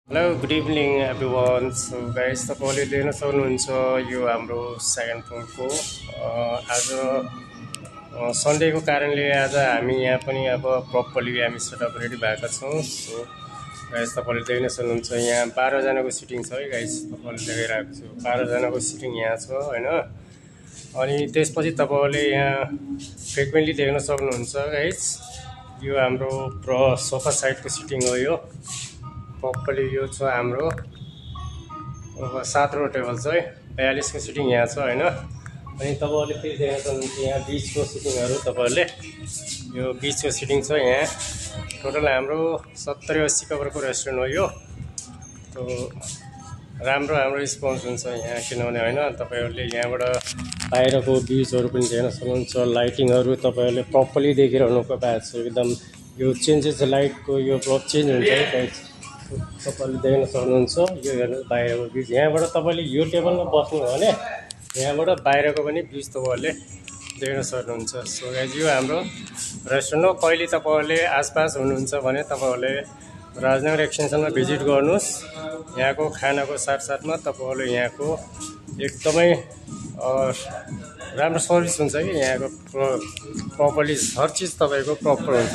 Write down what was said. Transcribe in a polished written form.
Hello, good evening everyone. So guys, तपाईँले देख्न सक्नुहुन्छ यो हाम्रो सेकेन्ड फ्लोरको आज सन्डेको कारणले आज हामी यहाँ पनि अब प्रपरली हामी सेटअप रेडी भएका छौँ। सो गाइस तपाईँले देख्न सक्नुहुन्छ यहाँ 12 जनाको सिटिङ छ है गाइस, तपाईँले देखाइरहेको छु 12 जनाको सिटिङ यहाँ छ हैन। अनि त्यसपछि तपाईँले यहाँ फ्रिक्वेन्टली देख्न सक्नुहुन्छ गाइस, यो हाम्रो सोफा साइडको सिटिङ हो। यो प्रपरली यो छ हाम्रो 7 टेबल छ है, 42 को सिटिङ यहाँ छ हैन। अनि तपाईहरुले फेरि देख्न सक्नुहुन्छ यहाँ बीचको सिटिङहरु, तपाईहरुले यो बीचको सिटिङ छ यहाँ। टोटल हाम्रो 70-80 कभरको रेस्टुरेन्ट हो यो। तो राम्रो हाम्रो रिस्पोन्स हुन्छ यहाँ, किनभने हैन तपाईहरुले यहाँबाट बाहिरको भ्यूजहरु पनि देख्न सक्नुहुन्छ। लाइटिङहरु तपाईहरुले प्रपरली देखिरहनुको भएको छ, एकदम यो चेन्जेस लाइटको यो ब्लक चेन्ज हुन्छ है गाइस, तपाईले देख्न सक्नुहुन्छ। यो हेर्नु बाहिरको भ्यूज, यहाँबाट तपाईले यो टेबलमा बस्नु हो भने यहाँबाट बाहिरको पनि भ्यूज तपाईहरुले देख्न सक्नुहुन्छ। सो गाइस यो हाम्रो रेस्टुरेन्ट हो। कहिले तपाईहरुले आसपास हुनुहुन्छ भने तपाईहरुले राजनगर एक्सटेन्सनमा भिजिट गर्नुस्। यहाँको खानाको साथसाथमा तपाईहरुले यहाँको एकदमै राम्रो सर्भिस हुन्छ कि यहाँको प्रपरली हर चीज तपाईको प्रपर हुन्छ।